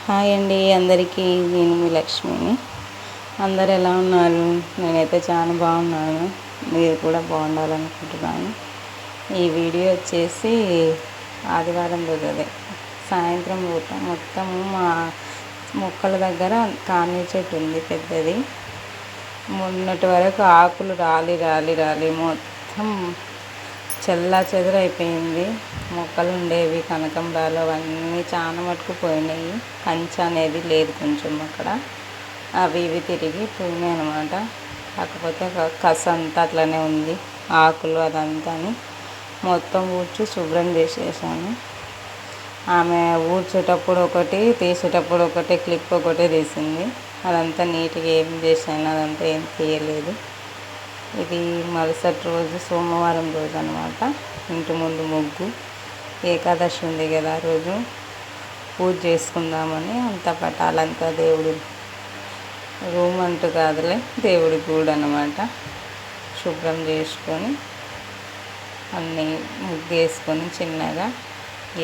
Hi అండి అందరికీ. నేను మీ లక్ష్మిని. అందరు ఎలా ఉన్నారు? నేనైతే చాలా బాగున్నాను. మీరు కూడా బాగుండాలనుకుంటున్నాను. ఈ వీడియో వచ్చేసి ఆదివారం రోజు సాయంత్రం పూట మొత్తము మా మొక్కల దగ్గర కాని చెట్టు ఉంది పెద్దది. మొన్నటి వరకు ఆకులు రాలి రాలి రాలి మొత్తం చెల్లా చెదురైపోయింది. మొక్కలు ఉండేవి కనకంబరాలు అవన్నీ చాలా మటుకు పోయినాయి. కంచె అనేది లేదు కొంచెం అక్కడ, అవి ఇవి తిరిగి పోయినాయి అనమాట. కాకపోతే కస అంతా అట్లనే ఉంది, ఆకులు అదంతా మొత్తం ఊడ్చి శుభ్రం చేసేసాను. ఆమె ఊడ్చేటప్పుడు ఒకటి, తీసేటప్పుడు ఒకటి, క్లిప్ ఒకటే తీసింది. అదంతా నీట్గా ఏం చేశాను, అదంతా ఏం తీయలేదు. ఇది మరుసటి రోజు సోమవారం రోజు అనమాట. ఇంటి ముందు ముగ్గు, ఏకాదశి ఉంది కదా, ఆ రోజు పూజ చేసుకుందామని అంత పటాలంతా దేవుడి రూమ్ అంటూ కాదులే, దేవుడి గూడు అనమాట. శుభ్రం చేసుకొని అన్నీ ముగ్గు వేసుకొని చిన్నగా,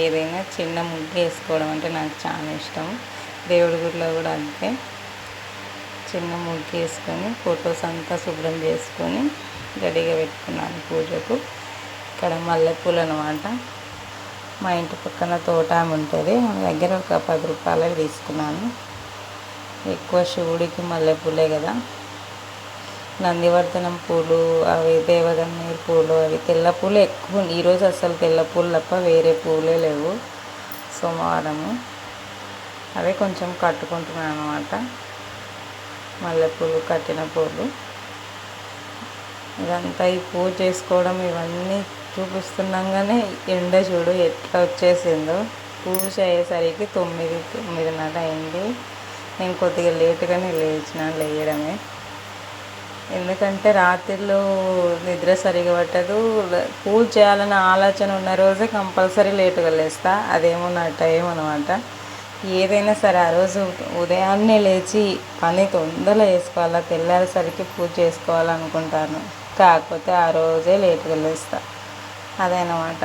ఏదైనా చిన్న ముగ్గు వేసుకోవడం అంటే నాకు చాలా ఇష్టం. దేవుడి గుడిలో కూడా అంతే. చిన్న ముగ్గు వేసుకొని ఫొటోస్ అంతా శుభ్రం చేసుకొని రెడీగా పెట్టుకున్నాను పూజకు. ఇక్కడ మల్లెపూలు అనమాట. మా ఇంటి పక్కన తోట ఆమె ఉంటుంది, ఆమె దగ్గర ఒక 10 రూపాయలు తీసుకున్నాను. ఎక్కువ శివుడికి మల్లెపూలే కదా. నందివర్ధనం పూలు, అవి దేవగన్నేరు పూలు, అవి తెల్ల పూలు ఎక్కువ. ఈరోజు అసలు తెల్ల పూలు తప్ప వేరే పూలే లేవు సోమవారము. అవే కొంచెం కట్టుకుంటున్నాను అనమాట. మల్లెపూలు, కట్టిన పూలు. ఇదంతా ఈ పూజ చేసుకోవడం ఇవన్నీ చూపిస్తున్నాగానే ఎండ చూడు ఎట్లా వచ్చేసిందో. పూజ అయ్యేసరికి 9:30 అయింది. నేను కొద్దిగా లేటుగానే లేయడమే. ఎందుకంటే రాత్రిలో నిద్ర సరిగా పట్టదు. పూజ చేయాలన్న ఆలోచన ఉన్న రోజే కంపల్సరీ లేటుగా లేస్తా. అదేమో నా టైం అనమాట. ఏదైనా సరే ఆ రోజు ఉదయాన్నే లేచి పని తొందరగా చేసుకోవాలా, తెల్లారేసరికి పూజ చేసుకోవాలనుకుంటాను. కాకపోతే ఆ రోజే లేటుగా లేస్తా. అదనమాట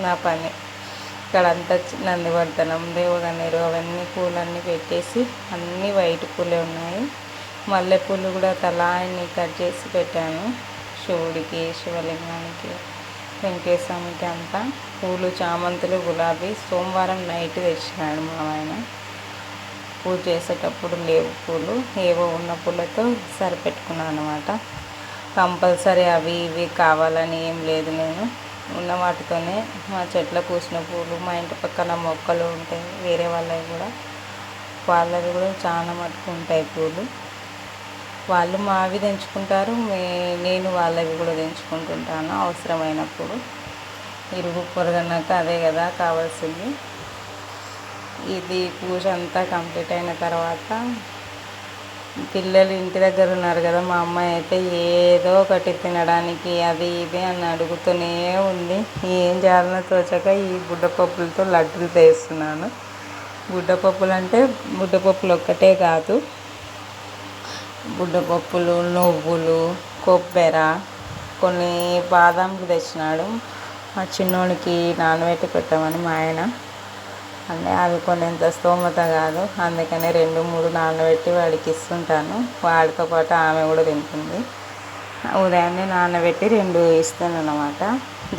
నా పని. ఇక్కడంతా నందివర్ధనం, దేవగన్నేరు అవన్నీ పూలన్నీ పెట్టేసి, అన్నీ వైట్ పూలే ఉన్నాయి. మల్లెపూలు కూడా తలాన్ని కట్ చేసి పెట్టాను. శివుడికి, శివలింగానికి, వెంకటేశ్వరునికి అంతా పూలు, చామంతులు, గులాబీ సోమవారం నైట్ తెచ్చినాడు మా ఆయన. పూజ చేసేటప్పుడు లేవు పూలు, ఏవో ఉన్న పూలతో సరిపెట్టుకున్నాను అనమాట. కంపల్సరీ అవి ఇవి కావాలని ఏం లేదు. నేను ఉన్న వాటితోనే, మా చెట్ల పూసిన పూలు, మా ఇంటి పక్కన మొక్కలు ఉంటాయి వేరే వాళ్ళవి కూడా చాలా మటుకు ఉంటాయి పూలు. వాళ్ళు మావి తెంచుకుంటారు, నేను వాళ్ళవి కూడా తెంచుకుంటుంటాను అవసరమైనప్పుడు. ఇరుగు పొరగన్నాక అదే కదా కావాల్సింది. ఇది పూజ అంతా కంప్లీట్ అయిన తర్వాత పిల్లలు ఇంటి దగ్గర ఉన్నారు కదా, మా అమ్మాయి అయితే ఏదో ఒకటి తినడానికి అది ఇది అని అడుగుతూనే ఉంది. ఏం చేయాలనో తోచక ఈ బుడ్డపప్పులతో లడ్డూలు చేస్తున్నాను. బుడ్డపప్పులు అంటే బుడ్డపప్పులు ఒక్కటే కాదు, బుడ్డపప్పులు, నువ్వులు, కొబ్బెర, కొన్ని బాదాంలు తెచ్చినాడు. మా చిన్నోడికి నానబెట్టి పెట్టామని మా ఆయన. అంటే అవి కొంత స్తోమత కాదు, అందుకనే 2-3 నానబెట్టి వాడికి ఇస్తుంటాను. వాడితో పాటు ఆమె కూడా తింటుంది. ఉదయాన్నే నానబెట్టి 2 ఇస్తాను అన్నమాట.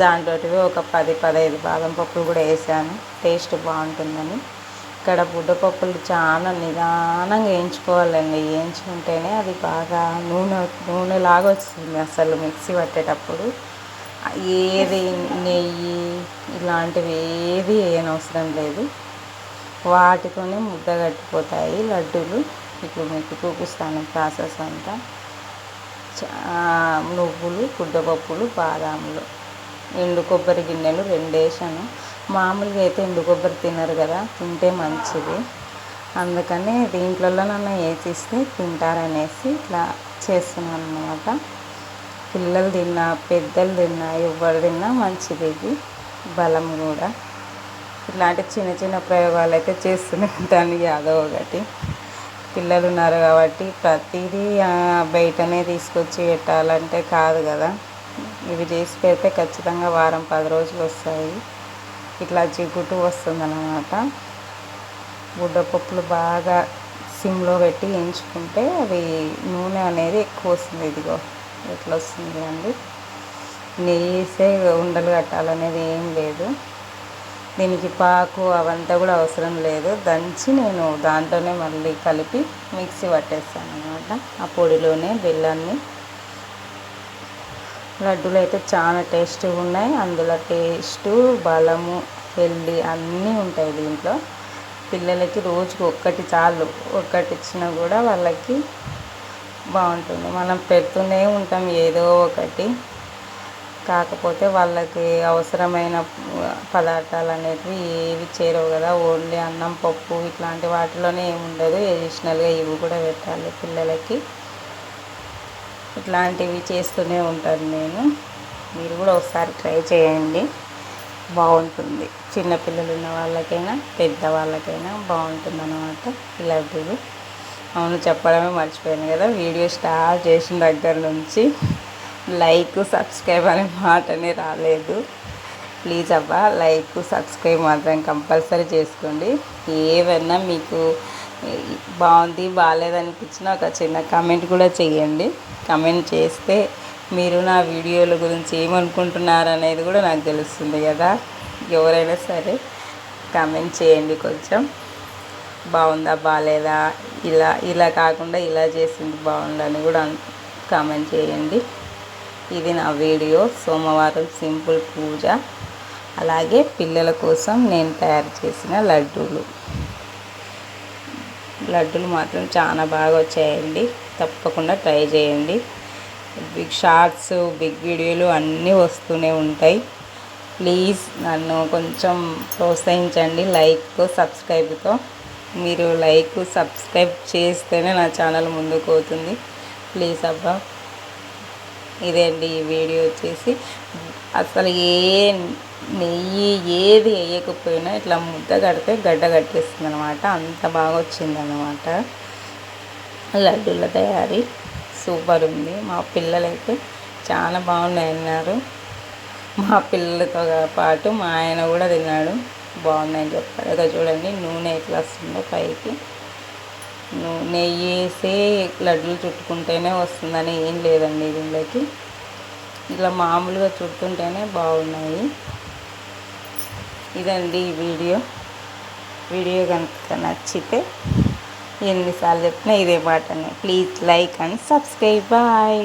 దాంట్లో ఒక 10-15 బాదం పప్పులు కూడా వేసాను, టేస్ట్ బాగుంటుందని. ఇక్కడ బుడ్డపప్పులు చాలా నిదానంగా వేయించుకోవాలండి. వేయించుకుంటేనే అది బాగా నూనెలాగా వస్తుంది. అసలు మిక్సీ పట్టేటప్పుడు ఏది నెయ్యి ఇలాంటివి ఏది వేయనవసరం లేదు, వాటితోనే ముద్ద కట్టిపోతాయి లడ్డూలు. ఇప్పుడు మీకు చూపిస్తాను ప్రాసెస్ అంతా. నువ్వులు, బుడ్డపప్పులు, బాదాములు, ఎండు కొబ్బరి గిన్నెలు 2 వేసాను. మామూలుగా అయితే ఎండు కొబ్బరి తినరు కదా, తింటే మంచిది. అందుకని దీంట్లోనన్నా వేసిస్తే తింటారనేసి ఇట్లా చేస్తున్నాను అన్నమాట. పిల్లలు తిన్నా, పెద్దలు తిన్నా, ఎవరు తిన్నా మంచిది. ఇది బలం కూడా. ఇట్లాంటి చిన్న చిన్న ప్రయోగాలు అయితే చేస్తూనే ఉంటాను, యాదో ఒకటి. పిల్లలు ఉన్నారు కాబట్టి ప్రతిదీ బయటనే తీసుకొచ్చి పెట్టాలంటే కాదు కదా. ఇవి చేసి పెడితే ఖచ్చితంగా వారం 10 రోజులు వస్తాయి. ఇట్లా జిగుటు వస్తుందన్నమాట. ముద్దపప్పులు బాగా సిమ్లో పెట్టి వేయించుకుంటే అవి నూనె అనేది ఎక్కువ వస్తుంది. ఇదిగో ఎట్లా వస్తుంది అండి. నెయ్యి వేసే ఉండలు కట్టాలనేది ఏం లేదు. దీనికి పాకు అవంతా కూడా అవసరం లేదు. దంచి నేను దాంట్లోనే మళ్ళీ కలిపి మిక్సీ పట్టేస్తాను అనమాట. ఆ పొడిలోనే బెల్లాన్ని. లడ్డూలు అయితే చాలా టేస్టీగా ఉన్నాయి. అందులో టేస్టు, బలము, హెల్దీ అన్నీ ఉంటాయి దీంట్లో. పిల్లలకి రోజుకి ఒక్కటి చాలు. ఒక్కటి ఇచ్చినా కూడా వాళ్ళకి బాగుంటుంది. మనం పెడుతూనే ఉంటాం ఏదో ఒకటి. కాకపోతే వాళ్ళకి అవసరమైన పదార్థాలు అనేటివి ఏవి చేరవు కదా. ఓన్లీ అన్నం, పప్పు ఇట్లాంటి వాటిలోనే ఏమి ఉండదు. ఎడిషనల్గా ఇవి కూడా పెట్టాలి పిల్లలకి. ఇట్లాంటివి చేస్తూనే ఉంటాను నేను. మీరు కూడా ఒకసారి ట్రై చేయండి, బాగుంటుంది. చిన్నపిల్లలు ఉన్న వాళ్ళకైనా పెద్దవాళ్ళకైనా బాగుంటుంది అన్నమాట ఈ లడ్డూలు. అవును, చెప్పడమే మర్చిపోయాను కదా. వీడియో స్టార్ట్ చేసిన దగ్గర నుంచి లైక్, సబ్స్క్రైబ్ అనే మాటనే రాలేదు. ప్లీజ్ అబ్బా, లైక్, సబ్స్క్రైబ్ మాత్రం కంపల్సరీ చేసుకోండి. ఏవైనా మీకు బాగుంది బాగాలేదనిపించిన ఒక చిన్న కామెంట్ కూడా చేయండి. కామెంట్ చేస్తే మీరు నా వీడియోల గురించి ఏమనుకుంటున్నారు అనేది కూడా నాకు తెలుస్తుంది కదా. ఎవరైనా సరే కామెంట్ చేయండి. కొంచెం బాగుందా బాగాలేదా, ఇలా కాకుండా ఇలా చేసింది బాగుందని కూడా కామెంట్ చేయండి. ఇది నా వీడియో. సోమవారం సింపుల్ పూజ, అలాగే పిల్లల కోసం నేను తయారు చేసిన లడ్డూలు మాత్రం చాలా బాగా వచ్చాయండి. తప్పకుండా ట్రై చేయండి. బిగ్ షార్ట్స్, బిగ్ వీడియోలు అన్నీ వస్తూనే ఉంటాయి. ప్లీజ్ నన్ను కొంచెం ప్రోత్సహించండి లైక్, సబ్స్క్రైబ్తో. మీరు లైక్, సబ్స్క్రైబ్ చేస్తేనే నా ఛానల్ ముందుకు పోతుంది. ప్లీజ్ అబ్బా. ఇదే అండి ఈ వీడియో వచ్చేసి. అసలు నెయ్యి ఏది వేయకపోయినా ఇట్లా ముద్ద కడితే గడ్డ కట్టేస్తుంది అనమాట. అంత బాగా వచ్చిందనమాట లడ్డూల తయారీ. సూపర్ ఉంది. మా పిల్లలైతే చాలా బాగున్నాయి అన్నారు. మా పిల్లలతో పాటు మా ఆయన కూడా తిన్నాడు. బాగున్నాయని చెప్పాడు. ఇక చూడండి నూనె ఎట్లా వస్తుందో పైకి. నెయ్యి వేసి లడ్డూలు చుట్టుకుంటేనే వస్తుందని ఏం లేదండి దీనిలోకి. ఇట్లా మామూలుగా చుట్టుంటేనే బాగున్నాయి. ఇదండి ఈ వీడియో కనుక నచ్చితే ఎన్నిసార్లు చెప్పినా ఇదే మాటనే. Please like and subscribe. Bye.